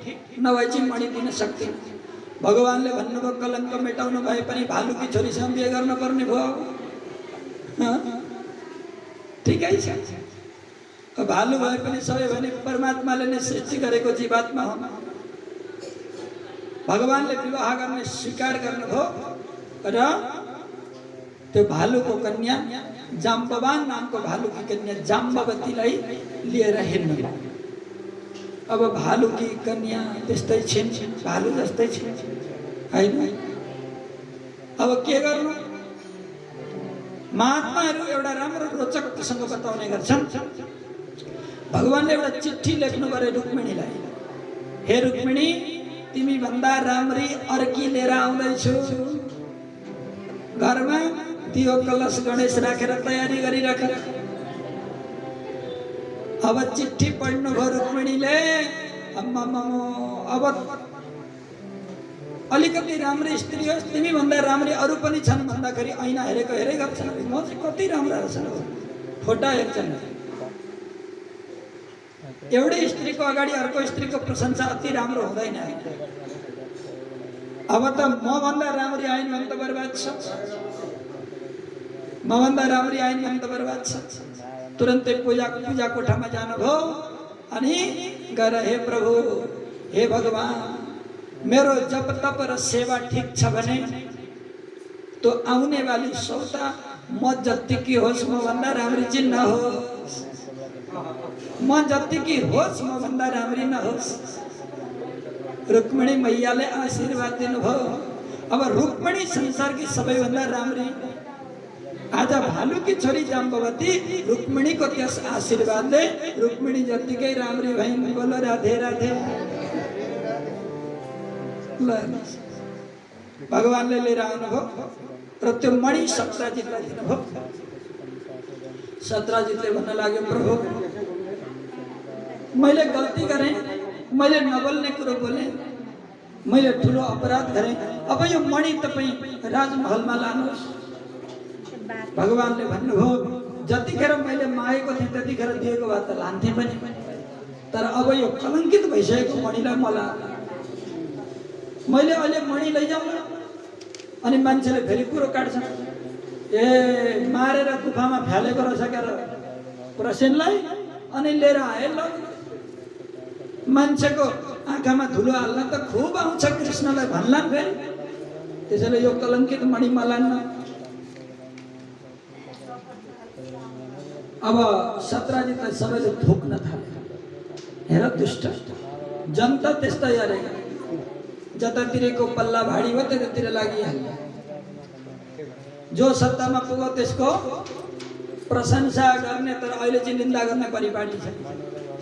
ठिक नभएपछि मणि दिन सक्दिन। भगवानले भन्नुभयो कलङ्क मेटाउनु भए पनि भालुकी छोरीसँग बिहे गर्न पर्ने भयो। ठिकै छ, भालु भए पनि सबै भने परमात्माले नै सृष्टि गरेको जीवात्मा हो। भगवानले विवाह गर्ने स्वीकार गर्नुभयो र त्यो भालुको कन्या जाम्बवान नामको भालुकी कन्या जाम्बवतीलाई लिएर हिँड्नु। अब भालुकी कन्या त्यस्तै छिन्, भालु जस्तै छिन् हैन। अब के गर्नु? महात्माहरू एउटा राम्रो रोचक प्रसङ्ग बताउने गर्छन्। भगवानले एउटा चिठी लेख्नु गरे रुक्मिणीलाई, हे रुक्मिणी तिमी भन्दा राम्री अर्की लिएर आउँदैछु, घरमा दियो कलश गणेश राखेर तयारी गरिराख। अब चिठी पढ्नुभयो रुक्मिणीले, अब अलिकति राम्री स्त्री होस्, तिमी भन्दा राम्री अरू पनि छन् भन्दाखेरि ऐना हेरेको हेरै गर्छन्। म चाहिँ कति राम्रा रहेछन्, फोटा हेर्छन्। एउटै स्त्रीको अगाडि अर्को स्त्रीको प्रशंसा अति राम्रो हुँदैन। अब त म भन्दा राम्री आइन् भने त बर्बाद छ, म भन्दा राम्री आइन् भने त बर्बाद छ। तुरन्तै पूजा कोठामा जानुभयो अनि गएर हे प्रभु, हे भगवान, मेरो जप तप र सेवा ठीक छ भने तो आउने वाली सौता म जत्तिकी होस् म भन्दा राम्री चाहिँ नहोस्, म जत्तिकी होस् म भन्दा राम्री नहोस्। रुक्मिणी मैयाले आशीर्वाद दिनुभयो। अब रुक्मिणी संसारकी सबैभन्दा राम्री। आज भालुकी छोरी जाम्बवती रुक्मिणीको त्यस आशीर्वादले रुक्मिणी जत्तिकै राम्री भइन्। बोलो राधे राधे। भगवानले लिएर आउनुभयो र त्यो मणि सत्राजितलाई दिनुभयो। सत्राजितले भन्न लाग्यो, प्रभु मैले गल्ती गरेँ, मैले नबोल्ने कुरो बोलेँ, मैले ठुलो अपराध गरेँ। अब यो मणि तपाईँ राजमहलमा लानुहोस्। भगवानले भन्नुभयो जतिखेर मैले मागेको थिएँ त्यतिखेर दिएको भए त लान्थेँ पनि, तर अब यो कलङ्कित भइसकेको मणिलाई मलाई मैले अहिले मणि लैजाउँ अनि मान्छेले फेरि कुरो काट्छन्। ए मारेर गुफामा फ्यालेको रहेछ क्या प्रसेनलाई अनि लिएर आए। ल मान्छेको आँखामा धुलो हाल्न त खुब आउँछ कृष्णलाई भन्लान् फेरि, त्यसैले यो कलङ्कित मणि मलान्न। अब सत्राजितलाई सबैले थोक्न थाले। हेर दुष्ट जनता त्यस्तै अरे, जतातिरको पल्ला भाडी हो त्यतातिर लागिहाल्यो। जो सत्तामा पुग्यो त्यसको प्रशंसा गर्ने, तर अहिले चाहिँ निन्दा गर्ने परिपाटी छ।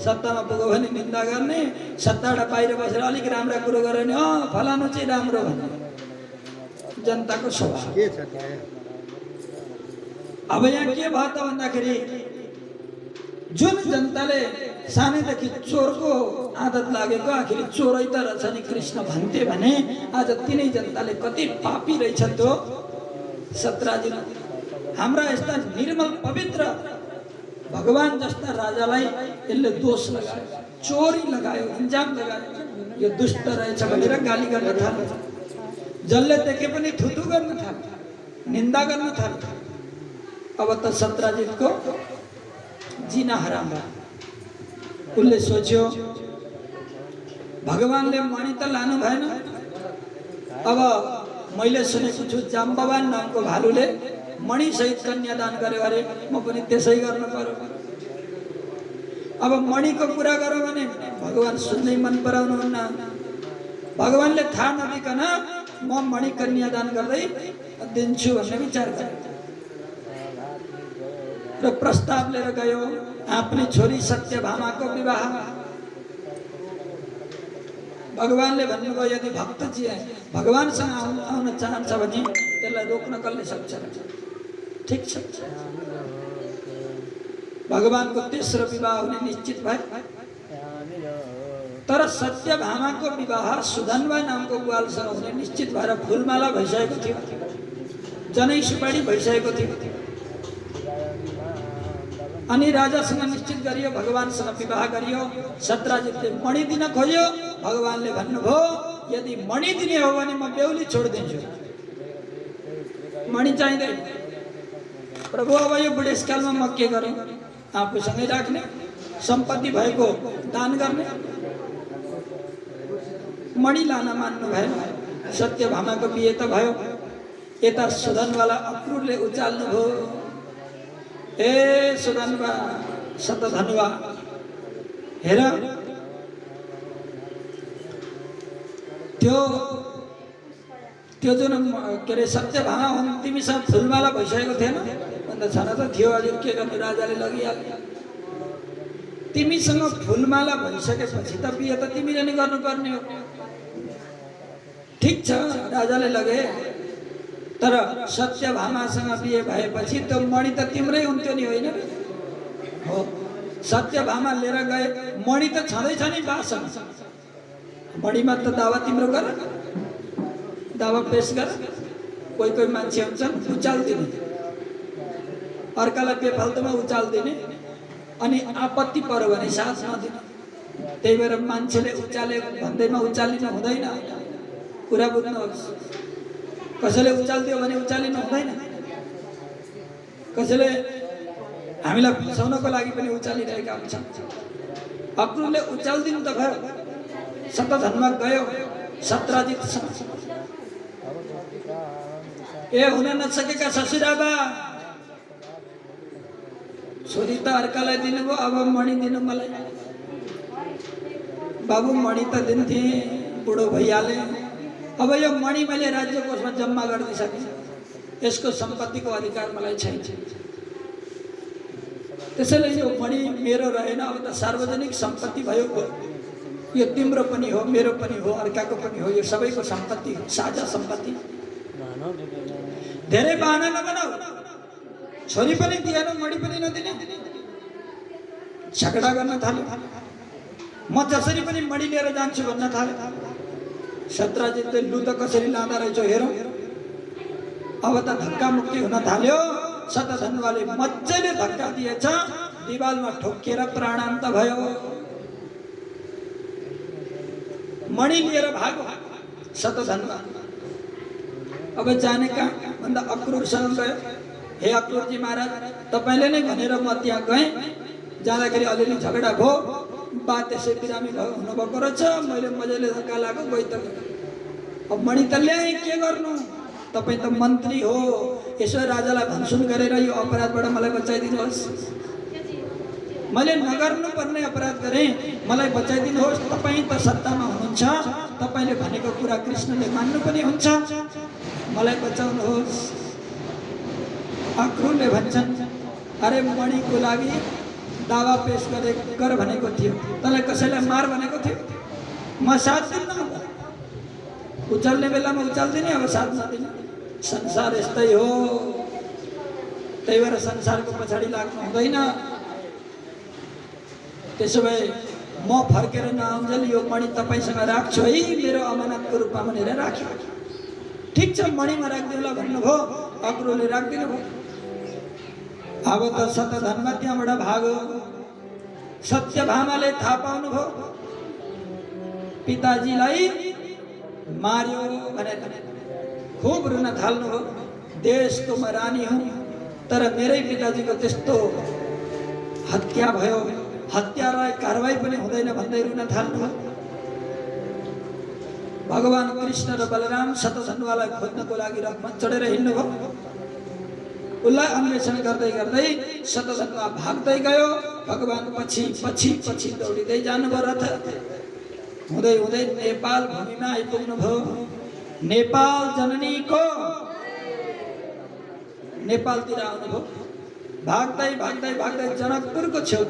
सत्तामा पुग्यो भने निन्दा गर्ने, सत्ताबाट बाहिर बसेर अलिक राम्रा कुरो गरे भने फलानु चाहिँ राम्रो भन्ने जनताको स्वभाव। अब यहाँ के भयो त भन्दाखेरि जुन जनताले सानैदेखि चोरको आदत लागेको, आखिर चोरै त रहेछ नि कृष्ण भन्थे भने आज तिनै जनताले कति पापी रहेछन्। त्यो सत्राजित हाम्रा यस्ता निर्मल पवित्र भगवान जस्ता राजालाई यसले दोष लगायो, चोरी लगायो, इन्जाम लगायो, यो दुष्ट रहेछ भनेर गाली गर्न थाल्यो। जसले देखे पनि थुथु गर्न थाल्यो, निन्दा गर्न थाल्यो। अब त सत्राजितको जिना हराम भयो। उसले सोच्यो भगवानले मणि त लानु भएन, अब मैले सुनेको छु जाम्बवान नामको भालुले मणि सहित कन्यादान गर्यो अरे, म पनि त्यसै गर्नु पर्यो। अब मणिको कुरा गरौँ भने भगवान सुन्नै मन पराउनुहुन्न। भगवानले थाहा नदिकन म मणि कन्यादान गर्दै दिन्छु भन्ने विचार गरे र प्रस्ताव लिएर गयो आफ्नी छोरी सत्यभामाको विवाह। भगवानले भन्नुभयो यदि भक्तजी भगवानसँग आउन चाहन्छ भने त्यसलाई रोक्न कसले सक्छ? ठिक छ। भगवानको तेस्रो विवाह हुने निश्चित भयो। तर सत्यभामाको विवाह सुधन्वा नामको ग्वालसँग हुने निश्चित भएर फुलमाला भइसकेको थियो, जनै सुपारी भइसकेको थियो। अनि राजासँग निश्चित गरियो, भगवानसँग विवाह गरियो। सत्राजितले मणि दिन खोज्यो, भगवानले भन्नुभयो यदि मणि दिने हो भने म बेहुली छोडिदिन्छु, मणि चाहिँदैन। प्रभु अब यो बुढेसकालमा म के गरेँ? आफूसँगै राख्ने, सम्पत्ति भएको दान गर्ने। मणि लान मान्नु भएन। सत्यभामाको बिहे त भयो। यता सुदनवाला अक्रूरले उचाल्नु भयो, ए सुदनवा शतधनवा, हेर त्यो जुन के अरे सत्यभामा हुन् तिमीसँग फुलमाला भइसकेको थिएन भन्दा छन त थियो, हजुर के गर्नु, राजाले लगिहाल्यो। तिमीसँग फुलमाला भइसकेपछि त बिहे त तिमीले नै गर्नुपर्ने हो। ठिक छ, राजाले लगे, तर सत्यभामासँग बिहे भएपछि त्यो मणि त तिम्रै हुन्थ्यो नि, होइन हो? सत्यभामा लिएर गए, मणि त छँदैछ नि बासँग, मणिमा त दावा तिम्रो गर, दावा पेश गर। कोही कोही मान्छे हुन्छन् उचाल्दिने, अर्कालाई बेफाल्तुमा उचाल्दिने, अनि आपत्ति पर्यो भने साथ नदिने। त्यही भएर मान्छेले उचाले भन्दैमा उचालिनु हुँदैन। कुरा बुझ्नुहोस्, कसैले उचालिदियो भने उचालिनु हुँदैन। कसैले हामीलाई फसाउनको लागि पनि उचालिरहेका हुन्छन्। अक्रूरले उचालिदिनु त भयो, शतधनमा गयो सत्राजितसँग। ए हुन नसकेका ससुराबा, छोरी त अर्कालाई दिनुभयो, अब मणि दिनु मलाई। बाबु मणि त दिन्थे, बुढो भइहाले, अब यो मणि मैले राज्य कोषमा जम्मा गरिदिइसकेँ, यसको सम्पत्तिको अधिकार मलाई छैन। त्यसैले यो मणि मेरो रहेन, अब त सार्वजनिक सम्पत्ति भयो। यो तिम्रो पनि हो, मेरो पनि हो, अर्काको पनि हो, यो सबैको सम्पत्ति हो, साझा सम्पत्ति। धेरै बहाना नबनाऊ, छोरी पनि दिएन, मणि पनि नदिने, झगडा गर्न थाल्यो। म जसरी पनि मणि लिएर जान्छु भन्न थाल्यो। सत्राजितले लु त कसरी लाँदा रहेछौ हेरौँ। अब त धक्का मुक्की हुन थाल्यो। शतधन्वाले मजाले धक्का दिएछ, दिवालमा ठोकिएर प्राणान्त भयो। मणि लिएर भागो शतधन्वा। अब जाने कहाँ भन्दा अक्रूरसँग गयो। हे अक्रूरजी महाराज, तपाईँले नै भनेर म त्यहाँ गएँ, जाँदाखेरि अलिअलि झगडा भयो, बा त्यसै बिरामी हुनुभएको रहेछ, मैले मजाले धक्का लाग्यो, गइ त अब मणि त ल्याएँ, के गर्नु? तपाईँ त मन्त्री हो, यसो राजालाई भनसुन गरेर यो अपराधबाट मलाई बचाइदिनुहोस्। मैले नगर्नुपर्ने अपराध गरेँ, मलाई बचाइदिनुहोस्। तपाईँ त सत्तामा हुनुहुन्छ, तपाईँले भनेको कुरा कृष्णले मान्नु पनि हुन्छ, मलाई बचाउनुहोस्। अक्रूरले भन्छन्, अरे मणिको लागि दावा पेश गर भनेको थियो, तँलाई कसैलाई मार भनेको थियो, म साथ दिन्न। उचाल्ने बेलामा उचाल्दिने, अब साथ नदिने। संसार यस्तै हो, त्यही भएर संसारको पछाडि लाग्नु हुँदैन। त्यसो भए म फर्केर नआउन्जेल यो मणि तपाईँसँग राख्छु है, मेरो अमानतको रूपमा भनेर राख्यो। ठिक छ, मणिमा राखिदिउँला भन्नुभयो, अक्रूरले राखिदिनु भयो। अब त शतधन्वा त्यहाँबाट भागो। सत्यभामाले थाहा पाउनुभयो पिताजीलाई मार्यो भनेर खुब रुन थाल्नुभयो। देशको म रानी हुँ, तर मेरै पिताजीको त्यस्तो हत्या भयो, हत्यालाई कारवाही पनि हुँदैन भन्दै रुन थाल्नुभयो। भगवान कृष्ण र बलराम शतधन्वालाई खोज्नको लागि रथमा चढेर हिँड्नुभयो। उसलाई अन्वेषण गर्दै गर्दै शतधन्वा भाग्दै गयो। भगवान पछि पछि पछि दौडिँदै जानुभयो रथ। हुँदै हुँदै नेपाल भूमिमा आइपुग्नु भयो। नेपाल जननीको नेपालतिर आउनुभयो। भाग्दै भाग्दै भाग्दै जनकपुरको छेउ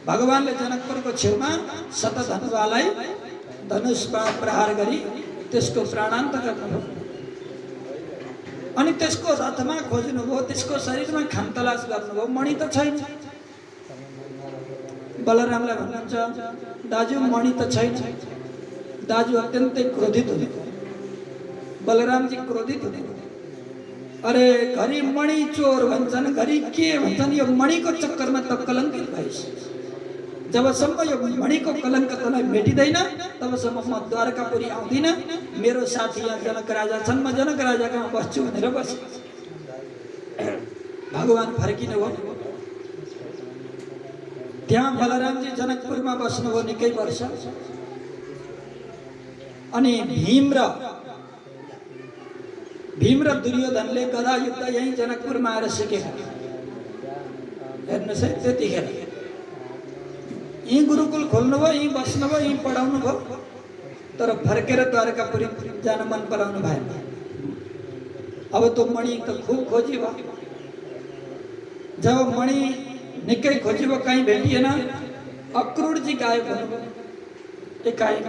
भगवानले जनकपुरको छेउमा शतधन्वालाई धनुषबाट प्रहार गरी त्यसको प्राणान्त गर्नुभयो। अनि त्यसको रथमा खोज्नुभयो, त्यसको शरीरमा खानतलास गर्नुभयो, मणि त छैन। बलरामलाई भन्नुहुन्छ, दाजु मणि त छैन। दाजु अत्यन्तै क्रोधित हुने। बलरामजी क्रोधित हुने। अरे घरि मणि चोर भन्छन्, घरि के भन्छन्, यो मणिको चक्करमा त कलङ्कित भइस्। जबसम्म यो मणिको कलङ्क तँलाई मेटिँदैन तबसम्म म द्वारकापुरी आउँदिन। मेरो साथी यहाँ जनक राजा छन्, म जनक राजा कहाँ बस्छु भनेर बसे। भगवान फर्किनु भयो। त्यहाँ बलरामजी जनकपुरमा बस्नुभयो निकै वर्ष। अनि भीम र दुर्योधनले गदा युद्ध यही जनकपुरमा आएर सिकेका। हेर्नुहोस् है, त्यतिखेर यहीँ गुरुकुल खोल्नुभयो, यहीँ बस्नुभयो, यहीँ पढाउनु भयो। तर फर्केर द्वारकापुरी जान मन पराउनु भएन। अब त्यो मणि त खुब खोजी भयो। जब मणि निकै खोजी भयो, कहीँ भेटिएन। अक्रूरजी गायब हुनुभयो एकाएक।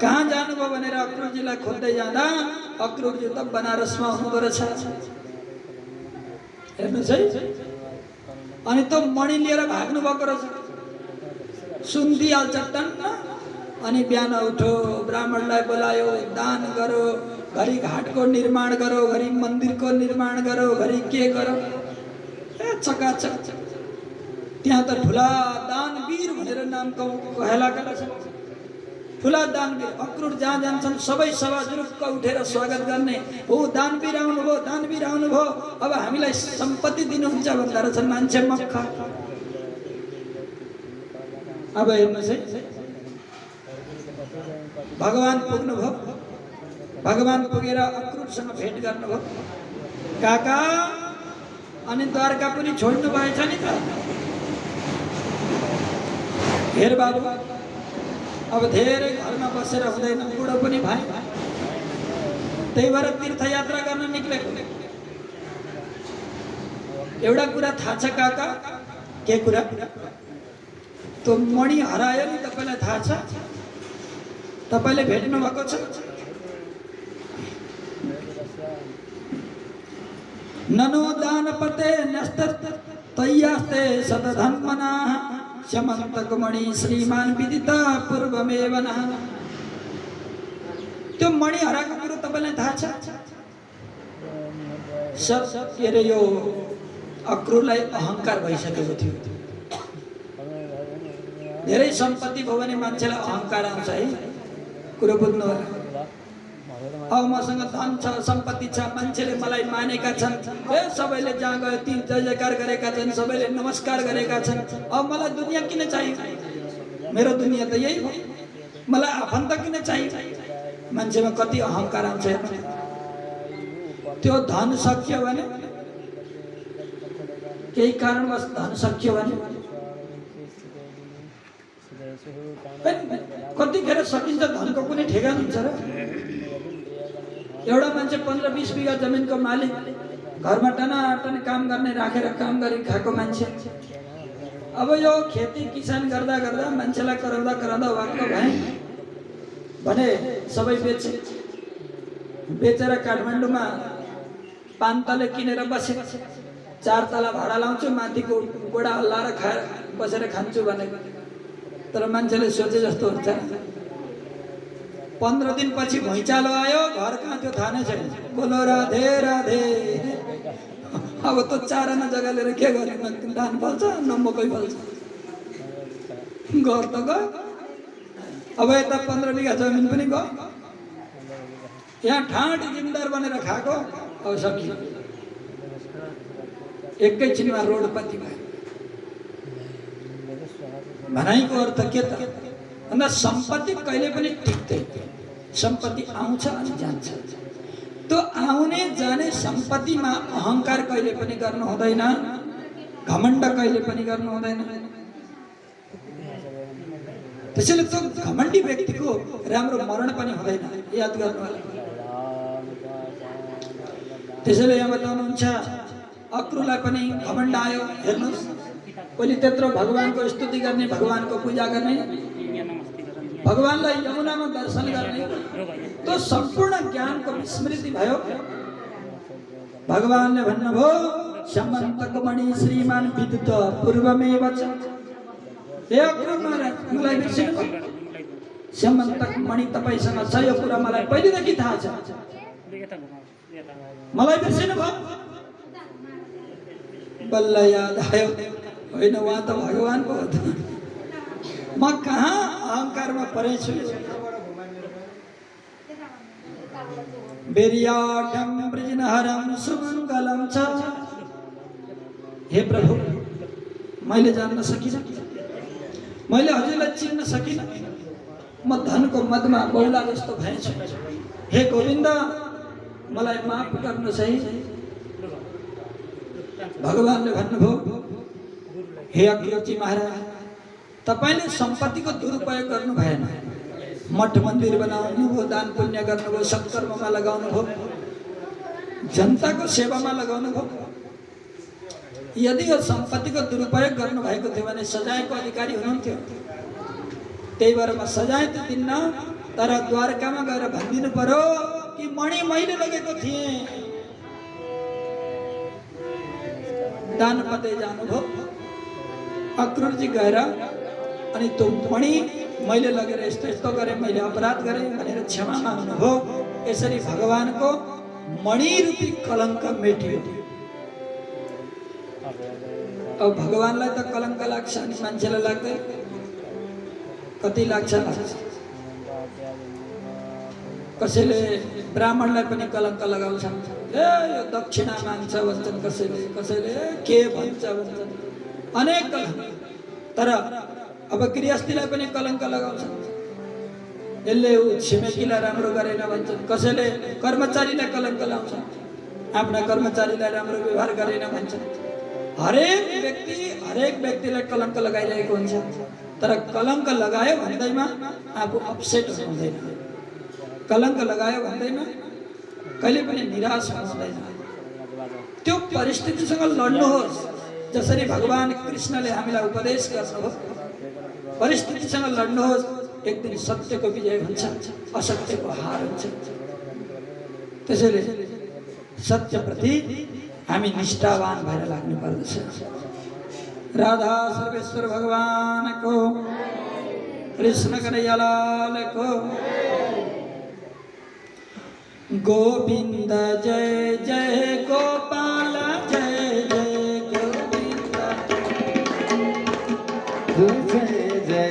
कहाँ जानुभयो भनेर अक्रूरजीलाई खोज्दै जाँदा अक्रूरजी त बनारसमा हुनुहुँदो रहेछ। हेर्नुहोस् है। अनि त्यो मणि लिएर भाग्नु भएको रहेछ। सुन्दिहाल्छ टन्न। अनि बिहान उठो, ब्राह्मणलाई बोलायो, दान गरो, घरि घाटको निर्माण गरो, घरि मन्दिरको निर्माण गरो, घरि के गरो। चकाचक। त्यहाँ त ठुला दानवीर भनेर नाम कहलाका रहेछ। ठुला दानवीर। अक्रूर जहाँ जान्छन् सबै सभा जुरुक्क उठेर स्वागत गर्ने। हो दानवीर आउनुभयो, दानवीर आउनुभयो, अब हामीलाई सम्पत्ति दिनुहुन्छ भन्दा रहेछन् मान्छे मक्ख। अब हेर्नुहोस् है, भगवान पुग्नुभयो। भगवान पुगेर अक्रूरसँग भेट गर्नुभयो। काका, अनि द्वारकापुरी छोड्नु भएछ नि त? हेर बाबु, अब धेरै घरमा बसेर हुँदैन, बुढो पनि भए। त्यही भएर तीर्थयात्रा गर्न निक्लेको। एउटा कुरा थाहा छ काका? के कुरा? त्यो मणि हरायो नि, तपाईँलाई थाहा छ? तपाईँले भेट्नु भएको छ? ननो दानपते नस्ततयस्ते सतधन्मना समन्तकमणि श्रीमान विदिता पूर्वमेव नः। त्यो मणि हराएको कुरो तपाईँलाई थाहा छ? के अरे यो अक्रूरलाई अहङ्कार भइसकेको थियो। धेरै सम्पत्ति भयो भने मान्छेलाई अहङ्कार आउँछ है। कुरो बुझ्नु होला। अब मसँग धन छ, सम्पत्ति छ, मान्छेले मलाई मानेका छन्, सबैले जहाँ गयो ती जय जयकार गरेका छन्, सबैले नमस्कार गरेका छन्। अब मलाई दुनियाँ किन चाहियो? मेरो दुनियाँ त यही हो। मलाई आफन्त किन चाहियो? मान्छेमा कति अहङ्कार आउँछ। त्यो धन सक्यो भने, केही कारणवश धन सक्यो भने कतिखेर सकिन्छ धनको कुनै ठेगान हुन्छ र? एउटा मान्छे 15-20 बिघा जमिनको मालिक, घरमा टनाटन काम गर्ने राखेर काम गरी खाएको मान्छे। अब यो खेती किसान गर्दा गर्दा मान्छेलाई कराउँदा कराउँदा वाक्क भए भने सबै बेचेर काठमाडौँमा 5 तले किनेर बसे। 4 तला भाडा लाउँछु, माथिको गोडा हल्लाएर खाएर बसेर खान्छु भनेको। तर मान्छेले सोचे जस्तो हुन्छ। 15 दिनपछि भुइँचालो आयो, घर कहाँ थियो थाहा नै छैन। बोलो राधे राधे। अब त 4 आना जग्गा लिएर के गर्ने? न धान फल्छ न मकै फल्छ। घर त गयो। अब यता 15 बिघा जमिन पनि गयो। यहाँ ठाँट जिम्मेदार बनेर खाएको अब सकियो। एकैछिनमा रोडपति भयो। भनाइको अर्थ के त? भन्दा सम्पत्ति कहिले पनि टिक्दैन। सम्पत्ति आउँछ अनि जान्छ। त्यो आउने जाने सम्पत्तिमा अहङ्कार कहिले पनि गर्नु हुँदैन। घमण्ड कहिले पनि गर्नु हुँदैन। त्यसैले त्यो घमण्डी व्यक्तिको राम्रो मरण पनि हुँदैन। याद गर्नु होला। त्यसैले यहाँ बताउनुहुन्छ अक्रूरलाई पनि घमण्ड आयो। हेर्नुहोस्, पहिले त्यत्रो भगवानको स्तुति गर्ने, भगवानको पूजा गर्ने, भगवानलाई यमुनामा दर्शन गर्ने, त्यो सम्पूर्ण ज्ञानको विस्मृति भयो। भगवानले भन्नुभयो समन्तकमणि श्रीमान विदित पूर्वमेव च। हे अक्रूर महाराज, मलाई बिर्सिनु भयो? समन्तकमणि तपाईसँग छ, यो कुरा मलाई पहिलेदेखि थाहा छ। मलाई बिर्सिनु भयो? बल्ल याद आयो। होइन, उहाँ त भगवान पो हो त। म कहाँ अहङ्कारमा परेछु। बेरियाढ्यं वृजनहरं सुमङ्गलं च। हे प्रभु, मैले जान्न सकिनँ, मैले हजुरलाई चिन्न सकिनँ। म धनको मदमा बौला जस्तो भएछु। हे गोविन्द, मलाई माफ गर्नुहोस् है। भगवानले भन्नुभयो, हे अग्रजी महाराज, तपाईले सम्पत्तिको दुरुपयोग गर्नु भएन। मठ मन्दिर बनाउनु भयो, दान पुण्य गर्नुभयो, सत्कर्ममा लगाउनु भयो, जनताको सेवामा लगाउनु भयो। यदि यो सम्पत्तिको दुरुपयोग गर्नु भएको थियो भने सजायको अधिकारी हुनुहुन्थ्यो। त्यही भएर म सजाय त दिन्न, तर द्वारकामा गएर भनिदिनु पर्यो कि मणि मैले लगेको थिएँ। दान पते जानुभयो, अक्रूरजी गएर अनि त्यो मणि मैले लगेर यस्तो यस्तो गरेँ, मैले अपराध गरेँ भनेर क्षमा माग्नुभयो। यसरी भगवानको मणि रूपी कलङ्क मेटियो। अब भगवानलाई त कलङ्क लाग्छ अनि मान्छेलाई लाग्दैन। कति लाग्छ? कसैले ब्राह्मणलाई पनि कलङ्क लगाउँछ। ए यो दक्षिणा माग्छ भन्छन्, कसैले कसैले के भन्छ भन्छन्, अनेक कलङ्क। तर अब गृहस्थीलाई पनि कलङ्क लगाउँछ। यसले ऊ छिमेकीलाई राम्रो गरेन भन्छन्, कसैले कर्मचारीलाई कलङ्क लाउँछ, आफ्ना कर्मचारीलाई राम्रो व्यवहार गरेन भन्छन्। हरेक व्यक्तिलाई कलङ्क लगाइरहेको हुन्छ। तर कलङ्क लगायो भन्दैमा आफू अपसेट हुँदैन, कलङ्क लगायो भन्दैमा कहिले पनि निराश हुँदैन। त्यो परिस्थितिसँग लड्नुहोस्। जसरी भगवान कृष्णले हामीलाई उपदेश गर्नुभयो, परिस्थितिसँग लड्नुहोस्। एक दिन सत्यको विजय हुन्छ, असत्यको हार हुन्छ। त्यसैले सत्यप्रति हामी निष्ठावान भएर लाग्नु पर्दछ। राधा सर्वेश्वर भगवानको, कृष्ण कन्हैया लालको। गोविंद जय जय गोपाल जय जय गोविंद, जय जय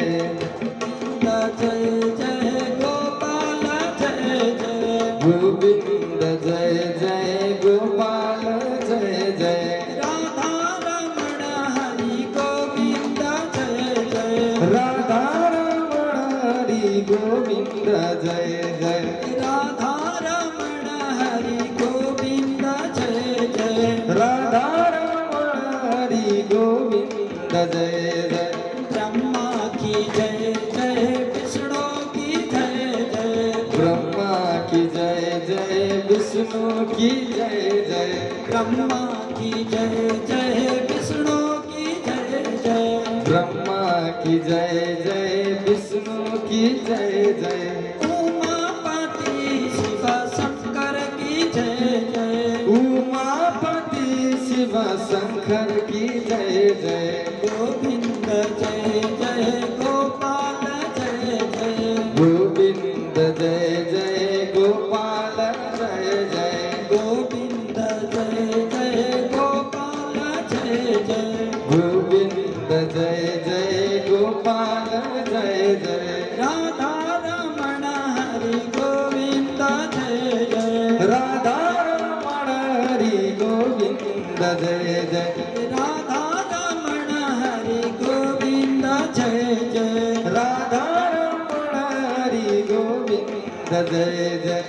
जय जय गोपाल जय जय गोविंद, जय जय गोपाल जय जय राधा रमण हरि गोविंद जय जय राधा रमण हरि गोविंद जय जय राधा रमण हरि गोविंद जय जय राधा रमण हरि गोविंद जय जय ब्रह्मा की जय जय विष्णु की जय जय ब्रह्मा की जय जय विष्णु की जय जय ब्रह्मा की जय जय विष्णु की जय जय ब्रह्मा की जय जय विष्णु की जय जय उमापति शिव शंकर की जय जय उमापति शिव शंकर की जय जय गोविंद जय जय गोपाल जय जय गोविंद जय जय गोपाल जय जय गोविंद जय जय गोपाल जय जय गोविंद जय जय गोपाल जय जय राधा रमण हरि गोविंद जय जय राधा रमण हरि गोविंद जय जय राधा रमण हरि गोविंद जय जय राधा रमण हरि गोविंद जय जय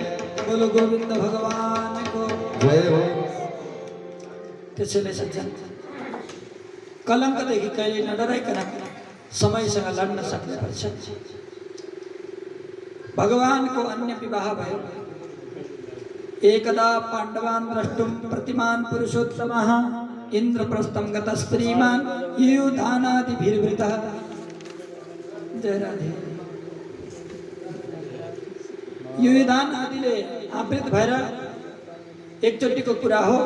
बोलो गोविंद भगवान को जय हो त्यसैले सज्जन, कलङ्कदेखि कहिले नडराइकन समयसँग लड्न सक्नुपर्छ। भगवानको अन्य विवाह भयो। एकदा पाण्डवान् द्रष्टुं प्रतिमान् पुरुषोत्तमः इन्द्रप्रस्थं गतः श्रीमान् युयुधानादिभिर्वृतः। जय राधे। युयुधान आदिले आवृत भएर एकचोटिको कुरा हो,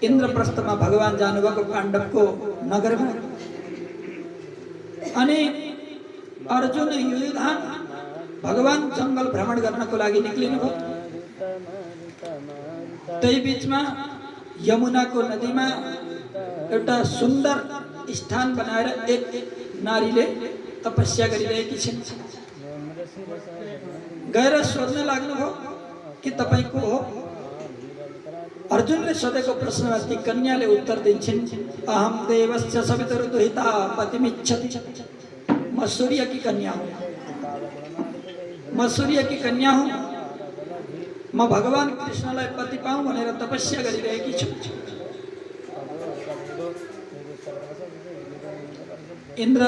इन्द्रप्रस्थमा भगवान जानुभएको पाण्डवको नगरमा। अनि अर्जुन युयुधान भगवान जङ्गल भ्रमण गर्नको लागि निक्लिनुभयो। त्यही बीचमा यमुनाको नदीमा एउटा सुन्दर स्थान बनाएर एक नारीले तपस्या गरिरहेकी छिन्। गएर सोध्न लाग्नुभयो कि तपाईँ को हो? अर्जुनले सोधेको प्रश्नमा ती कन्याले उत्तर दिन्छन्, अहम देवस्य सवितुर्दुहिता पतिमिच्छति। म सूर्य की कन्या हूँ, म सूर्य की कन्या हूँ। म भगवान कृष्णलाई पति पाऊँ भनेर तपस्या गरिरहेकी छु। इन्द्र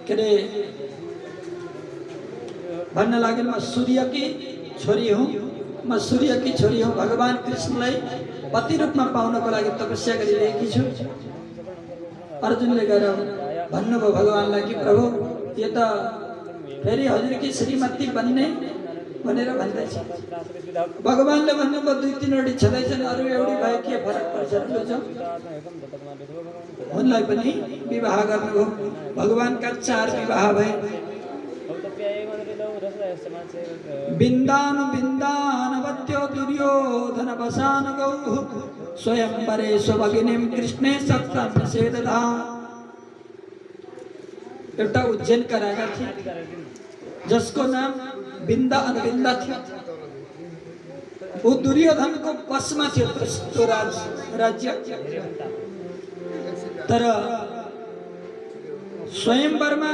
के अरे भन्न लाग्यो, म सूर्य की छोरी हूँ, म सूर्य की छोरी हूँ। भगवान कृष्णलाई पति रूपमा पाउनको लागि तपस्या गरिरहेकी छु। अर्जुनले गएर भन्नुभयो भगवानलाई कि प्रभु यो त फेरि हजुरकी श्रीमती बन्ने भनेर भन्दैछ। भगवानले भन्नुभयो दुई तीनवटी छँदैछन्, अरू एउटी भए के फरक पर्छ, बुझ्छौ? उनलाई पनि विवाह गर्नुभयो। भगवानका 4 विवाह भए। बिन्दानुबिन्दानवत्यो दुर्योधन वसान गौः स्वयंवरे स्वभगिनीं कृष्णे सप्तमसेदधा। एउटा उज्जैनका राजा थिए जसको नाम बिन्दा अनुबिन्दा थियो। वो दुर्योधनको वशमा थियो त्यो राज्य। तर स्वयंवरमा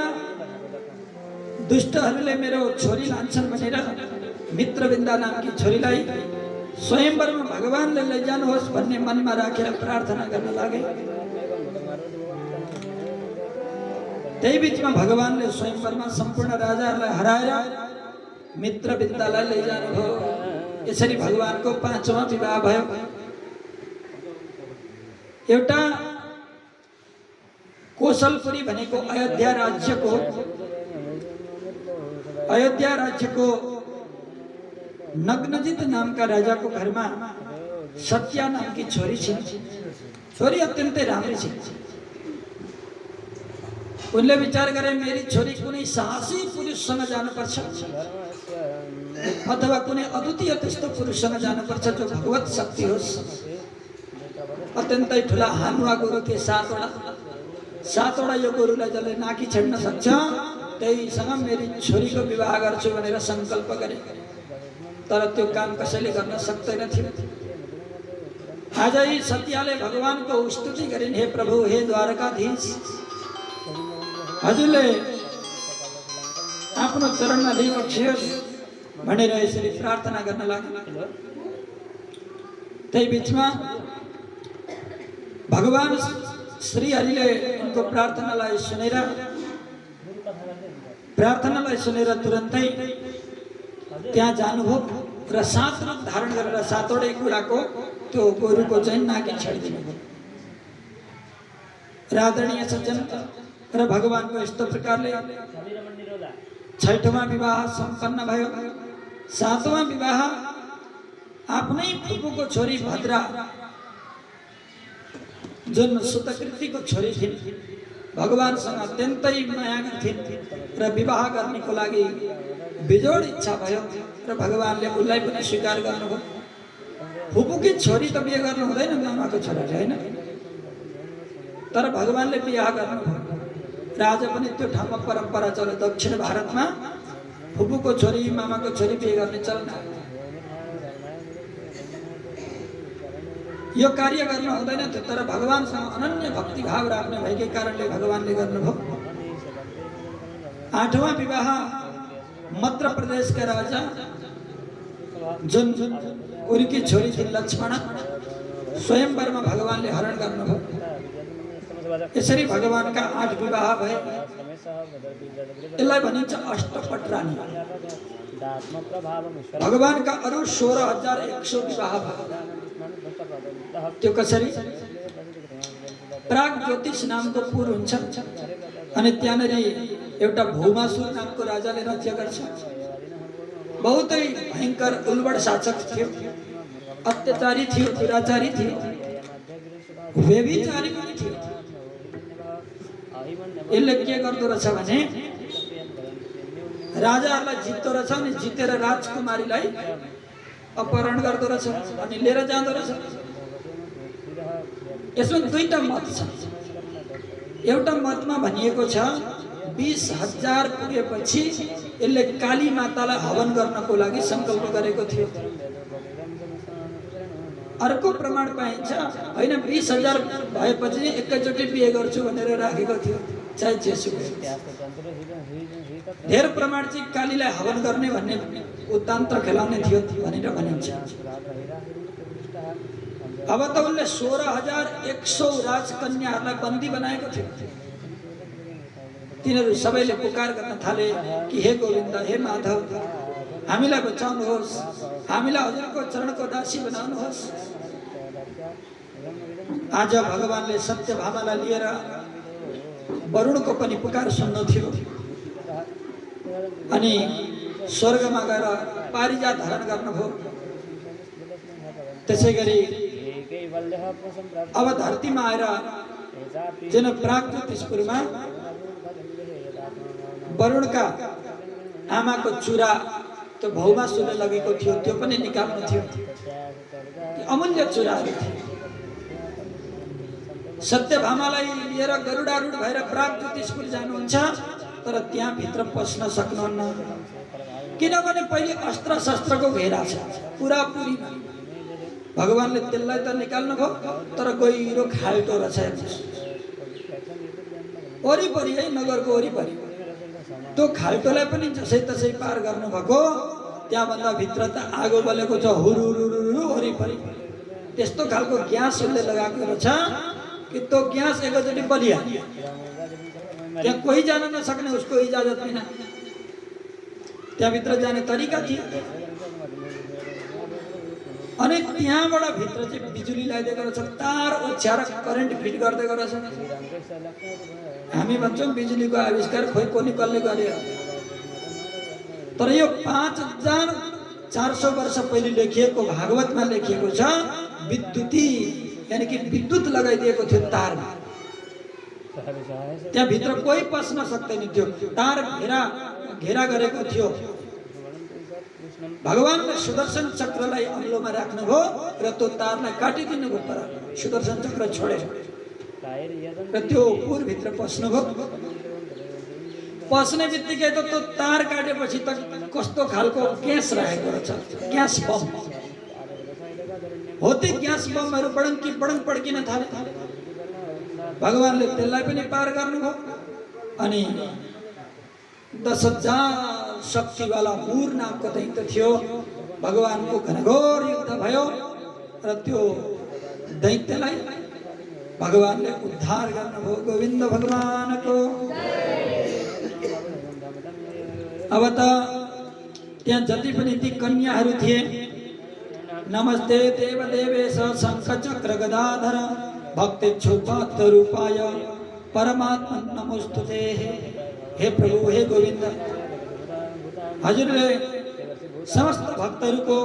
दुष्टहरूले मेरो छोरी लान्छन् भनेर मित्रबिन्दा नामकी छोरीलाई स्वयंवरमा भगवानले लैजानुहोस् भन्ने मनमा राखेर प्रार्थना गर्न लागे। त्यही बीचमा भगवानले स्वयंवरमा सम्पूर्ण राजाहरूलाई हराएर मित्रबिन्दालाई लैजानुभयो। यसरी भगवानको 5वां विवाह भयो। एउटा कोसलपुरी भनेको अयोध्या राज्यको नग्नजित नामका राजाको घरमा सत्या नामकी छोरी छिन्। छोरी अत्यन्तै राम्री छिन्। उनले विचार गरे मेरी छोरी कुनै साहसी पुरुषसँग जानुपर्छ अथवा कुनै अद्वितीय त्यस्तो पुरुषसँग जानुपर्छ जो भगवत शक्ति होस्। अत्यन्तै ठुला हानुवा गोरु थिए 7वटा यो गोरुलाई जसले नाकी छेड्न सक्छ त्यहीसँग मेरी छोरीको विवाह गर्छु भनेर संकल्प गरे। तर त्यो काम कसैले गर्न सक्दैन थियो। आज यी सत्याले भगवानको स्तुति गरिन्, हे प्रभु, हे द्वारकाधीश, हजुरले आफ्नो चरणमा लिइबक्सियोस् भनेर यसरी प्रार्थना गर्न लाग्यो। त्यही बीचमा भगवान श्री हरिले उनको प्रार्थनालाई सुनेर तुरन्तै त्यहाँ जानुभयो र 7 रूप धारण गरेर 7वटै कुराको त्यो गोरुको चाहिँ नाकी छेडिदिनुभयो। राधरणीय सज्जन र भगवानको यस्तो प्रकारले 6वां विवाह सम्पन्न भयो। 7वां विवाह आफ्नै फुपूको छोरी भद्रा जुन सुतकृतिको छोरी थिइन्, भगवानसँग अत्यन्तै माया गर्थिन् र विवाह गर्नेको लागि बेजोड इच्छा भयो र भगवानले उनलाई पनि स्वीकार गर्नुभयो। फुपूकी छोरी त बिहे गर्नु हुँदैन मामाको छोराले, हैन? तर भगवानले बिहे गर्नुभयो। र आज पनि त्यो ठाउँमा परम्परा चल्यो। दक्षिण भारतमा फुपूको छोरी मामाको छोरी बिहे गर्ने चलन। यो कार्य गर्न हुँदैन थियो, तर भगवानसँग अनन्य भक्ति भाव राख्ने भएकै कारणले भगवानले गर्नुभयो। 8वां विवाह मध्य प्रदेशका राजा जुन उनकी छोरी थिइन् लक्ष्मण, स्वयंवरमा भगवानले हरण गर्नुभयो। यसरी भगवानका 8 विवाह भए। यसलाई भनिन्छ अष्टपट रानी। भगवानका अरु 16,100 विवाह भए। त्यो कसरी? प्राग ज्योतिष नामको पुर हुन्छ अनि त्यहाँनेर एउटा भौमासुर नामको राजाले राज्य गर्छ। बहुतै भयंकर उल्बड शासक थियो, अत्याचारी थियो, दुराचारी थियो, व्यभिचारी पनि थियो। यसले के गर्दो रहेछ भने राजाहरूलाई जित्दो रहेछ अनि जितेर राजकुमारीलाई अपहरण गर्दो रहेछ अनि लिएर जाँदो रहेछ। यसमा 2टा मत छ। एउटा मतमा भनिएको छ 20,000 पुगेपछि यसले काली मातालाई हवन गर्नको लागि संकल्प गरेको थियो। अर्को प्रमाण पाइन्छ, होइन 20,000 भएपछि एकैचोटि बिहे गर्छु भनेर राखेको थियो, चाहे जेसुकै। धेर प्रमाण चाहिँ कालीलाई हवन गर्ने भन्ने उतान्त्र खेलाउने थियो भनेर भनिन्छ। अब त उसले 16,100 राजकन्याहरूलाई बन्दी बनाएको थियो। तिनीहरू सबैले पुकार गर्न थाले कि हे गोविन्द, हे माधव, हामीलाई बचाउनुहोस्, हामीलाई हजुरको चरणको दासी बनाउनुहोस्। आज भगवानले सत्यभामालाई लिएर वरुणको पनि पुकार सुन्नु थियो अनि स्वर्गमा गएर पारिजात धारण गर्नुभयो। त्यसै गरी अब धरतीमा आएर जुन प्रागज्योतिषपुरमा वरुणका आमाको चुरा त्यो भौमासुरले लगेको थियो, त्यो पनि निकाल्नु थियो। अमूल्य चुराहरू थिए। सत्यभामालाई लिएर गरुडारूढ भएर प्रागज्योतिषपुर जानुहुन्छ, तर त्यहाँ भित्र पस्न सक्नुहुन्न, किनभने पहिले अस्त्र शस्त्रको घेरा छ पुरापुरीमा। भगवानले त्यसलाई त निकाल्नु भयो, तर गहिरो खाल्टो रहेछ वरिपरि, है नगरको वरिपरि। त्यो खाल्टोलाई पनि जसै तसै पार गर्नुभएको। त्यहाँभन्दा भित्र त आगो बलेको छ हुरुरुरु वरिपरि। त्यस्तो खालको ग्यास उसले लगाएको रहेछ कि त्यो ग्यास एकैचोटि बलिहाल्यो। त्यहाँ कोही जान नसक्ने, उसको इजाजत बिना। त्यहाँभित्र जाने तरिका थियो। अनि त्यहाँबाट भित्र चाहिँ बिजुली लगाइदिएको रहेछ, तार ओछ्याएर करेन्ट फिट गरिदिएको रहेछ। हामी भन्छौँ बिजुलीको आविष्कार खोइ कोनी कसले गर्यो, तर यो 5,400 वर्ष पहिले लेखिएको भागवतमा लेखिएको छ विद्युती, यानी कि विद्युत लगाइदिएको थियो तारमा। त्यहाँ भित्र कोही पस्न सक्दैन थियो, तार घेरा गरेको थियो। भगवानले सुदर्शन चक्रलाई अम्लोमा राख्नुभयो र त्यो तारलाई काटिदिनु भयो, तर सुदर्शन चक्र छोडेर र त्यो पुरभित्र पस्नुभयो। पस्ने बित्तिकै त त्यो तार काटेपछि त कस्तो खालको ग्यास राखेको रहेछ, ग्यास बम हो। त्यो ग्यास बमहरू बडङ पड्किन थाले। भगवानले त्यसलाई पनि पार गर्नुभयो। अनि 10,000 शक्तिवाला मुर नामको दैत्य थियो। भगवानको घनघोर युद्ध भयो र त्यो दैत्यलाई भगवानले उद्धार गर्नुभयो। गोविन्द भगवानको। अब त त्यहाँ जति पनि ती कन्याहरू थिए, नमस्ते देवदेवेश शङ्ख चक्र गदाधर भक्तेच्छुपात्र रूपाय परमात्मा नमोस्तुते। हे प्रभु, हे गोविन्द, हजुरले समस्त भक्तहरूको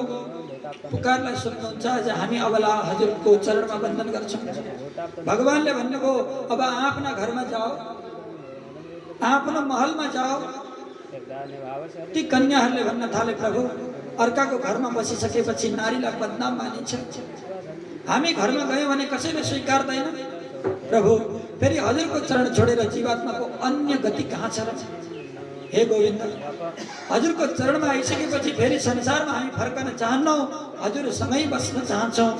पुकारलाई सुन्नुहुन्छ। आज हामी अबला हजुरको चरणमा वन्दन गर्छौँ। भगवानले भन्नुभयो, अब आफ्ना घरमा जाओ, आफ्नो महलमा जाओ। ती कन्याहरूले भन्न थाले, प्रभु, अर्काको घरमा बसिसकेपछि नारीलाई बदनाम मानिन्छ। हामी घरमा गयौँ भने कसैले स्वीकार्दैन। प्रभु, फेरि हजुरको चरण छोडेर जीवात्माको अन्य गति कहाँ छ र? हे गोविन्द, हजुरको चरणमा आइसकेपछि फेरि संसारमा हामी फर्कन चाहन्नौँ, हजुरसँगै बस्न चाहन्छौँ।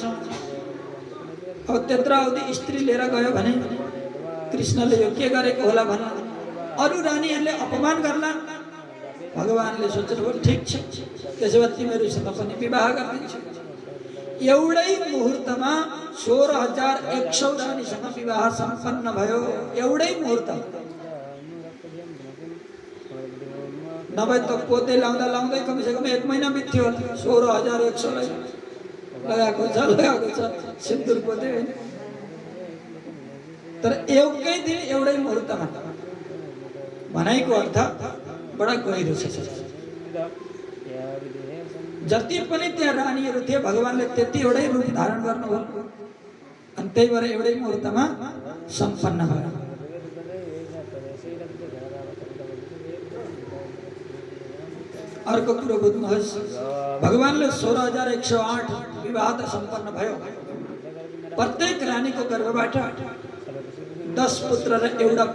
अब त्यत्रो अवधि स्त्री लिएर गयो भने कृष्णले यो के गरेको होला भन्न, अरू रानीहरूले अपमान गर्ला। भगवानले सोच्नुभयो, ठिक छ, त्यसो भए तिमीहरूसँग पनि विवाह गरिदिन्छु। एउटै मुहुर्तमा 16,100 रानीसँग विवाह सम्पन्न भयो। एउटै मुहुर्तमा। नभए त पोते लाउँदै कमसेकम 1 महिना बित्थ्यो। 16,100लाई लगाएको छ सिन्दुर पोते, होइन? तर एउटै दिन एउटै मुहुर्तमा। भनाइको अर्थ बडा गहिरो छ। जति पनि त्यहाँ रानीहरू थिए, भगवानले त्यति एउटै रूप धारण गर्नुभयो। अनि त्यही भएर एउटै मुहुर्तमा सम्पन्न भयो। अर्को कुरो बुझ्नुहोस्, भगवानले 16,108 विवाह त सम्पन्न भयो। प्रत्येक रानीको गर्भबाट 10 पुत्र र एउटा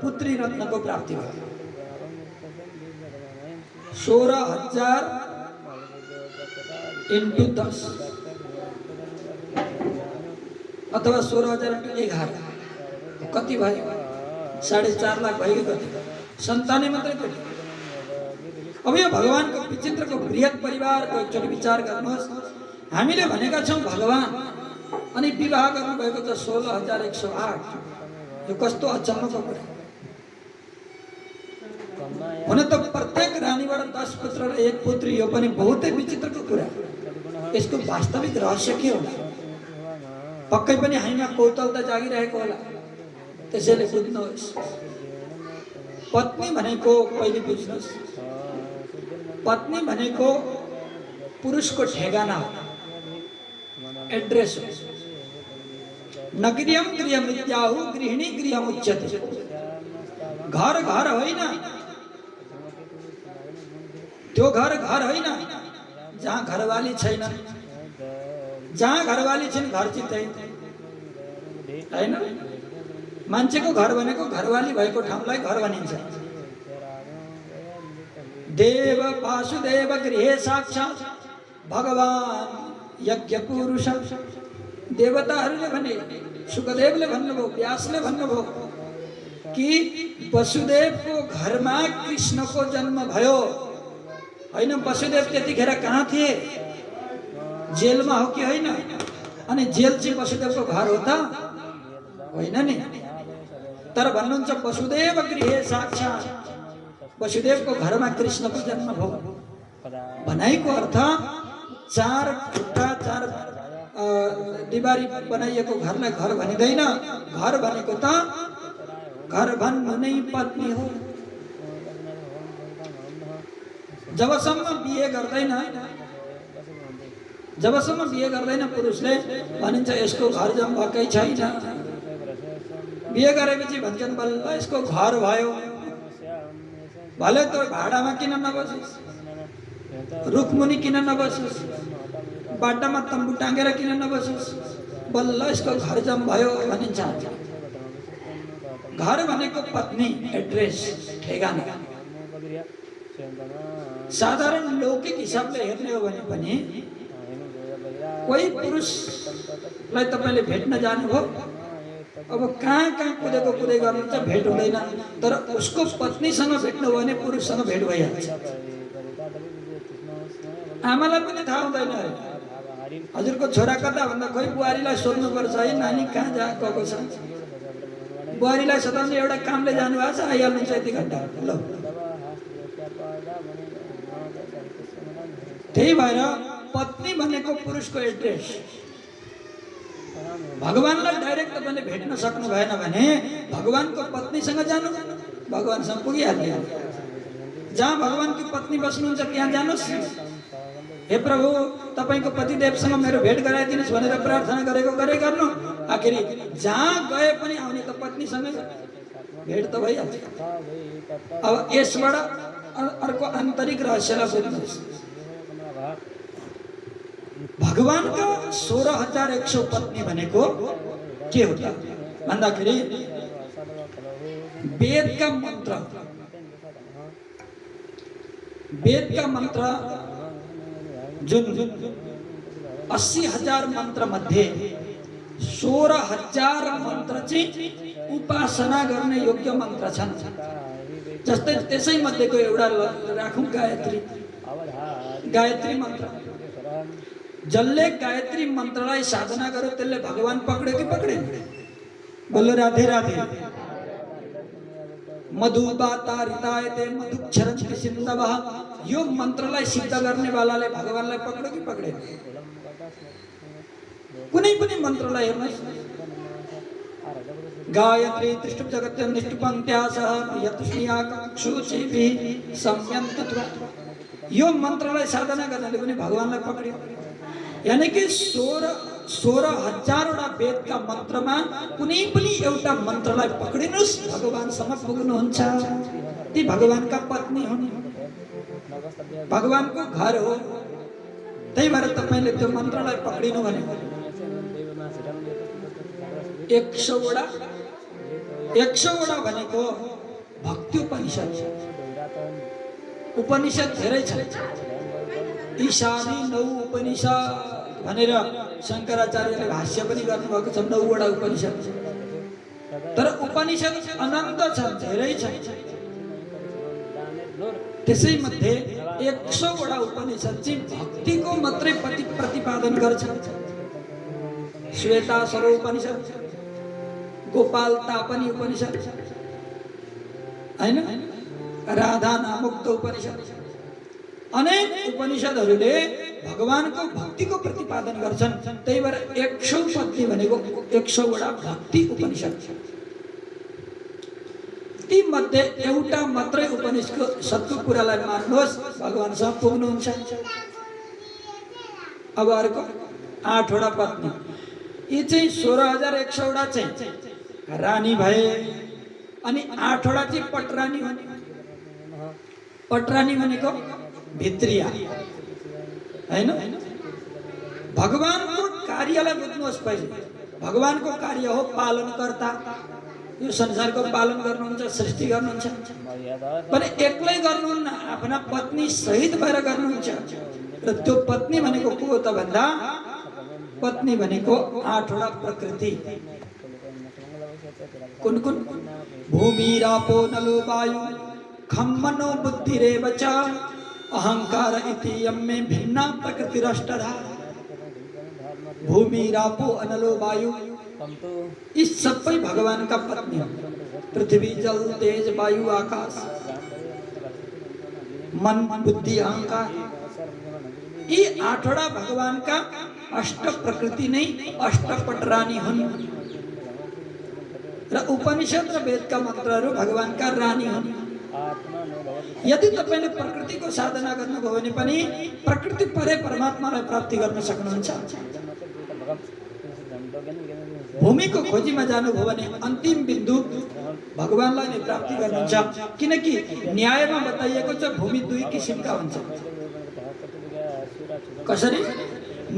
पुत्री रत्नको प्राप्ति भयो। 16,000 into 10 अथवा 16,000 into 11 कति भयो? 4.5 लाख भयो कि कति? सन्तानै मात्रै कति? अब यो भगवानको विचित्रको बृहत परिवारको एकचोटि विचार गर्नुहोस्। हामीले भनेका छौँ भगवान अनि विवाह गर्नुभएको छ 16,108। यो कस्तो अचम्मको कुरा। हुन त प्रत्येक रानीबाट 10 पुत्र र 1 पुत्री, यो पनि बहुतै विचित्रको कुरा। यसको वास्तविक रहस्य के होला? पक्कै पनि हामीमा कौतलता जागिरहेको होला। त्यसैले बुझ्नुहोस्, पत्नी भनेको पहिले बुझ्नुहोस्, पत्नी भनेको पुरुषको ठेगाना हो, एड्रेस हो। नगरियम गृहम इत्याहु गृहिणी गृहम उच्यते। घर घर होइन, त्यो घर घर होइन जहाँ घरवाली छैन, जहाँ घरवाली छैन घर चित्तै होइन। मान्छेको घर भनेको घरवाली भएको ठाउँलाई घर भनिन्छ। देव वासुदेव गृहे साक्षात् भगवान यज्ञ पुरुष। देवताहरूले भने, सुखदेवले भन्नुभयो, व्यासले भन्नुभयो कि वसुदेवको घरमा कृष्णको जन्म भयो। होइन, वसुदेव त्यतिखेर कहाँ थिए? जेलमा हो कि होइन? अनि जेल चाहिँ वसुदेवको घर हो त होइन नि। तर भन्नुहुन्छ वसुदेव गृहे साक्षात्, वसुदेवको घरमा कृष्णको जन्म भयो। भनाइको अर्थ 4 खुट्टा 4 दिवारी बनाइएको घरलाई घर भनिँदैन। घर भनेको त घर भन्नु नै पत्नी हो। जबसम्म बिहे गर्दैन पुरुषले भनिन्छ यसको घर जम भएकै छैन। बिहे गरेपछि भन्छन् बल्ल यसको घर भयो। भले त भाडामा किन नबसोस्, रुखमुनि किन नबसोस्, बाटामा तम्बु टाँगेर किन नबसोस्, बल्ल यसको घर जम भयो भनिन्छ। घर भनेको पत्नी, एड्रेस, ठेगाना। साधारण लौकिक हिसाबले हेर्ने हो भने पनि कोही पुरुषलाई तपाईँले भेट्न जानुभयो, अब कहाँ कुदेको कुदै गर्नुहुन्छ, भेट हुँदैन। तर उसको पत्नीसँग भेट्नु हो भने पुरुषसँग भेट भइहाल्छ। आमालाई पनि थाहा हुँदैन अरे हजुरको छोरा कता भन्दा खोइ बुहारीलाई सोध्नुपर्छ है, नानी कहाँ गएको छ। बुहारीलाई सताउने एउटा कामले जानुभएको छ, आइहाल्नुहुन्छ यति घन्टा। ल त्यही भएर पत्नी भनेको पुरुषको एड्रेस। भगवानलाई डाइरेक्ट तपाईँले भेट्न सक्नु भएन भने भगवानको पत्नीसँग जानु, भगवानसँग पुगिहाल्यो। जहाँ भगवानको पत्नी बस्नुहुन्छ त्यहाँ जानुहोस्। हे प्रभु, तपाईँको पतिदेवसँग मेरो भेट गराइदिनुहोस् भनेर प्रार्थना गरेको गरे गर्नु। आखिरी जहाँ गए पनि आउने त पत्नीसँगै भेट त भइहाल्छ। अब यसबाट अर्को आन्तरिक रहस्यलाई बुझ्नुहोस्। भगवानका 16,100 पत्नी भनेको के हो त भन्दाखेरि वेदका मन्त्र जुन 80,000 मन्त्र मध्ये 16,000 मन्त्र चाहिँ उपासना गर्ने योग्य मन्त्र छन्। जस्तै त्यसै मध्येको एउटा राखौँ, गायत्री मन्त्र। जसले गायत्री मन्त्रलाई साधना गर्यो त्यसले भगवान पक्ड्यो कि पक्डेन? बोलो राधे राधे। मधुबातारितायते मधुक्षरन्ति सिन्धवः। यो मन्त्रलाई सिद्ध गर्ने वालाले भगवानलाई पक्ड्यो कि पक्डेन? कुनै पनि मन्त्रलाई हेर्नुहोस्। गायत्री त्रिष्टुप जगत्यं निष्टुपङ्क्त्यासः यतुष्णियाकक्षुचिभिः संयन्तत्वा। यो मन्त्रलाई साधना गर्नाले पनि भगवानलाई पक्ड्यो। यानी कि 16,000 वटा वेदका मन्त्रमा कुनै पनि एउटा मन्त्रलाई पक्डिनुस्, भगवानसँग पुग्नुहुन्छ। ती भगवानका पत्नी हुन्, भगवानको घर हो। त्यही भएर तपाईँले त्यो मन्त्रलाई पक्डिनु भने 100 वटा 100वटा भनेको भक्ति उपनिषद उपनिषद धेरै छन् ईशानी 9 उपनिषद भनेर शंकराचार्यले भाष्य पनि गर्नुभएको छ 9वटा उपनिषद तर उपनिषद अनन्त छन् धेरै छन् त्यसै मध्ये 100वटा उपनिषद चाहिँ भक्तिको मात्रै प्रतिपादन गर्छ श्वेता सरो उपनिषद गोपाल तापनी उपनिषद हैन राधा नामुक्त उपनिषद अनेक उपनिषदहरूले भगवानको भक्तिको प्रतिपादन गर्छन् त्यही भएर 100 पत्नी भनेको 100वटा भक्ति उपनिषद ती मध्ये एउटा मात्रै उपनिषदको कुरालाई मान्नुहोस् भगवानसँग पुग्नुहुन्छ अब अर्को 8वटा पत्नी यी चाहिँ 16100 वटा चाहिँ रानी भए अनि 8वटा चाहिँ पटरानी भने पटरानी भनेको भित्रिया हैन भगवानको कार्यलाई बुझ्नुहोस् पहिले भगवानको कार्य हो पालनकर्ता यो संसारको पालन गर्नुहुन्छ सृष्टि गर्नुहुन्छ पनि एक्लै गर्नुहुन्न आफ्ना पत्नी सहित भएर गर्नुहुन्छ र त्यो पत्नी भनेको को हो त भन्दा पत्नी भनेको 8वटा प्रकृति कुन कुन भूमि रापो नलो वायु खम मनो बुद्धि रेव च अहंकार इति यम्मे भिन्ना प्रकृतिरष्टधा भूमि रापो अनलो वायु इस सबै भगवान का पत्नी पृथ्वी जल तेज वायु आकाश मन बुद्धि अहंकार यी 8वटा भगवान का अष्ट प्रकृति नै अष्टपटरानी हुन् र उपनिषद र वेदका मन्त्रहरू भगवानका रानी हुन् यदि तपाईले प्रकृतिको साधना गर्नुभयो भने पनि प्रकृति परे परमात्मालाई प्राप्ति गर्न सक्नुहुन्छ भूमिको खोजीमा जानुभयो भने अन्तिम बिन्दु भगवानलाई नै प्राप्ति गर्नुहुन्छ किनकि न्यायमा बताइएको छ भूमि 2 किसिमका हुन्छन् कसरी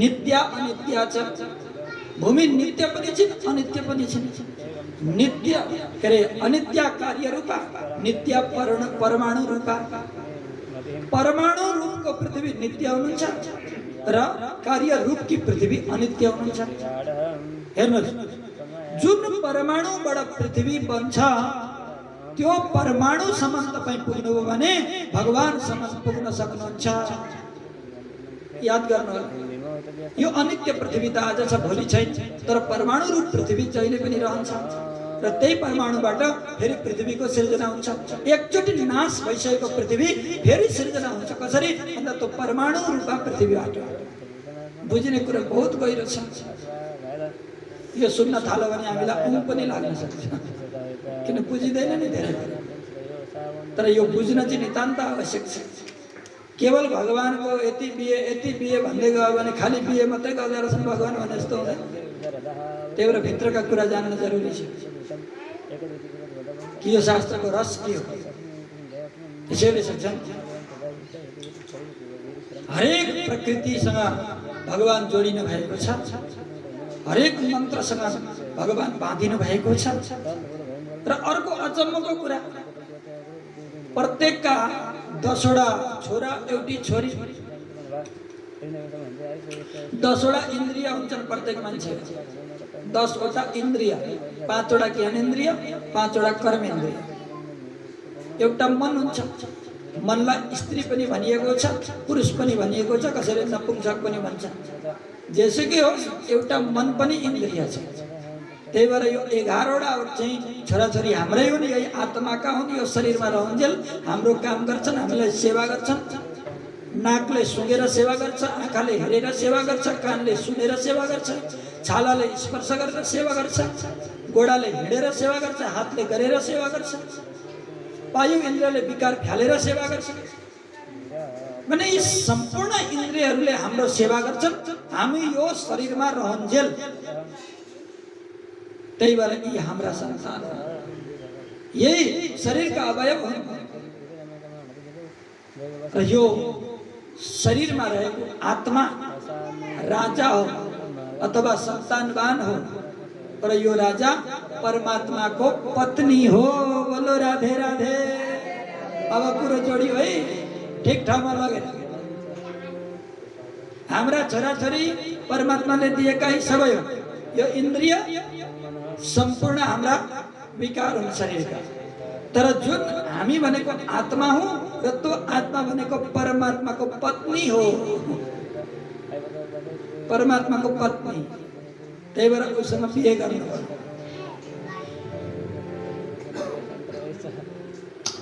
नित्य अनित्य छ भूमि नित्य पनि छ अनित्य पनि छ नित्य करे अनित्य कार्य रूपा नित्य परमाणु रूपा परमाणु रूपको पृथ्वी नित्य हुनुहुन्छ र कार्य रूप की पृथ्वी अनित्य हुनुहुन्छ हेर्नुहोस् जुन परमाणुबाट पृथ्वी बन्छ त्यो परमाणुसम्म तपाईँ पुग्नुभयो भने भगवानसम्म पुग्न सक्नुहुन्छ याद गर्नुहोला यो अनित्य पृथ्वी त आज छ भोलि छैन तर परमाणु रूप पृथ्वी जहिले पनि रहन्छ र त्यही परमाणुबाट फेरि पृथ्वीको सिर्जना हुन्छ एकचोटि नाश भइसकेको पृथ्वी फेरि सिर्जना हुन्छ कसरी भन्दा त्यो परमाणु रूपमा पृथ्वीबाट बुझ्ने कुरा बहुत गहिरो छ यो सुन्न थाल्यो भने हामीलाई ऊँ पनि लाग्न सक्छ किन बुझिँदैन नि धेरै तर यो बुझ्न चाहिँ नितान्त आवश्यक छ केवल भगवानको यति बिहे भन्दै गयो भने खाली बिहे मात्रै गर्दै रहेछन् भगवान भने जस्तो हुँदैन त्यही भएर भित्रका कुरा जान्न जरुरी छ कि यो शास्त्रको रस के हो त्यसैले सक्छन् हरेक प्रकृतिसँग भगवान जोडिनु भएको छ हरेक मन्त्रसँग भगवान बाँधिनु भएको छ र अर्को अचम्मको कुरा प्रत्येकका 10वटा छोरा एउटी छोरी 10वटा इन्द्रिय हुन्छन् प्रत्येक मान्छे 10वटा इन्द्रिय 5वटा ज्ञानेन्द्रिय 5वटा कर्मेन्द्रिय एउटा मन हुन्छ मनलाई स्त्री पनि भनिएको छ पुरुष पनि भनिएको छ कसैले नपुंसक पनि भन्छ जेसुकै होस् एउटा मन पनि इन्द्रिय छ त्यही भएर यो 11वटा चाहिँ छोराछोरी हाम्रै हुन् यही आत्माका हुन् यो शरीरमा रहन्जेल हाम्रो काम गर्छन् हामीलाई सेवा गर्छन् नाकले सुँगेर सेवा गर्छ आँखाले हेरेर सेवा गर्छ कानले सुनेर सेवा गर्छ छालाले स्पर्श गरेर सेवा गर्छ गोडाले हिँडेर सेवा गर्छ हातले गरेर सेवा गर्छ वायु इन्द्रियले विकार फ्यालेर सेवा गर्छ माने यी सम्पूर्ण इन्द्रियहरूले हाम्रो सेवा गर्छन् हामी यो शरीरमा रहन्जेल त्यही भएर यी हाम्रा सन्तान यही शरीरका अवयव हुन् र यो शरीरमा रहेको आत्मा राजा हो अथवा सन्तानवान हो र यो राजा परमात्मा को पत्नी हो। बोलो राधे राधे। अब कुरो जोडियो है, ठिक ठाउँमा लगेर हाम्रा छोराछोरी परमात्माले दिएका यी सबै हो। यो इन्द्रिय सम्पूर्ण हाम्रा विकार हुन् शरीरका, तर जुन हामी भनेको आत्मा हो र त्यो आत्मा भनेको परमात्माको पत्नी हो। परमात्माको पत्नी, त्यही भएर उसँग बिहे गर्नुपर्छ।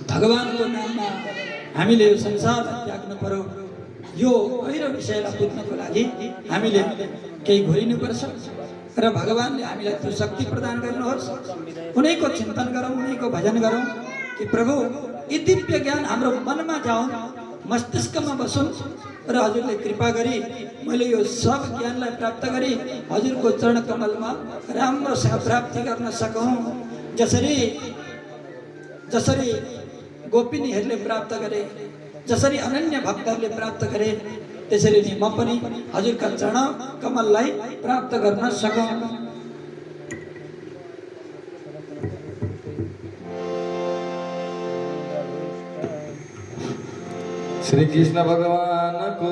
भगवानको नाममा हामीले यो संसारलाई त्याग्नु पर्यो। यो गहिरो विषयलाई बुझ्नको लागि हामीले केही घुरिनुपर्छ र भगवानले हामीलाई त्यो शक्ति प्रदान गर्नुहोस्। उनैको चिन्तन गरौँ, उनैको भजन गरौँ कि प्रभु यी दिव्य ज्ञान हाम्रो मनमा जाउँ, मस्तिष्कमा बसुन् र हजुरले कृपा गरी मैले यो सब ज्ञानलाई प्राप्त गरी हजुरको चरण कमलमा राम्रोसँग प्राप्ति गर्न सकौँ। जसरी जसरी गोपिनीहरूले प्राप्त गरे, जसरी अनन्य भक्तहरूले प्राप्त गरे, त्यसरी नै म पनि हजुरका चरण कमललाई प्राप्त गर्न सकौँ। श्री कृष्ण भगवान को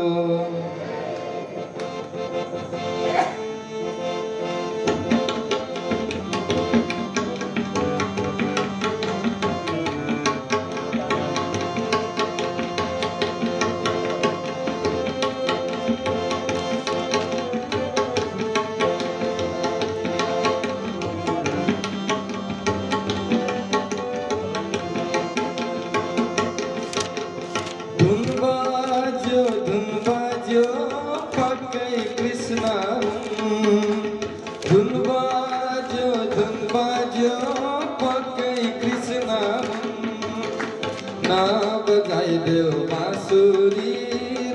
धुन बाजो पक्कै कृष्ण धुन बाजो पक्कै कृष्ण ना बजाइदेऊ बाँसुरी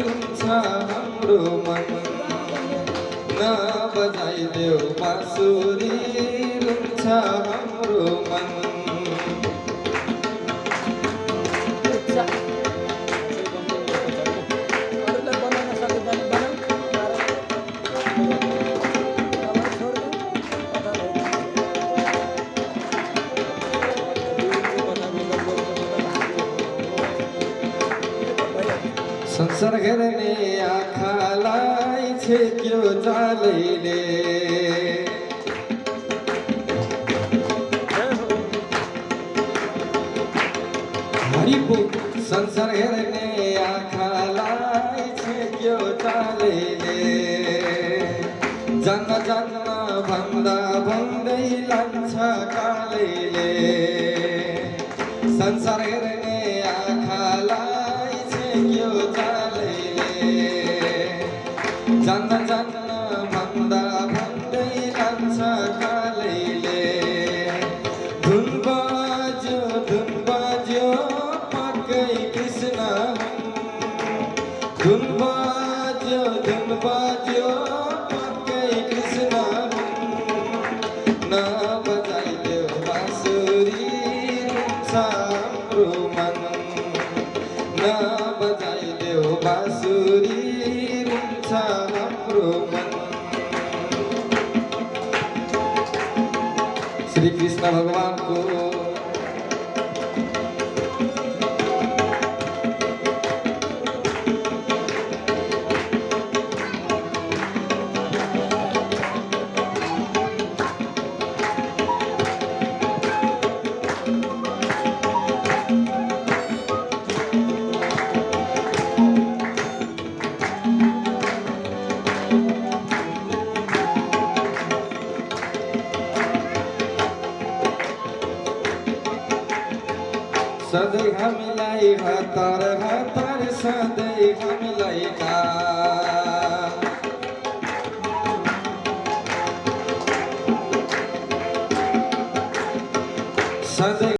रुन्छ हाम्रो मन, ना बजाइदेऊ बाँसुरी रुन्छ हाम्रो मन। संसार हेर्ने आँखालाई छेक्यो जालैले, संसार हेर्ने आँखालाई छेक्यो जालैले, जान्न जान्न भन्दा भन्दै लान्छ कालैले। संसार हेर्ने आँखालाई छेक्यो जालैले, जान्न जान्न भन्दा भन्दै लान्छ कालैले। धुन बाज्यो पक्कै कृष्ण, धुन बाज्यो पक्कै कृष्ण, न बजाइदेऊ बाँसुरी रुन्छ हाम्रो मन, न बजाइदेऊ बाँसुरी रुन्छ हाम्रो मन। श्री कृष्ण भगवान को सधैँ हामीलाई हतार सधैँ हामीलाई सधैँ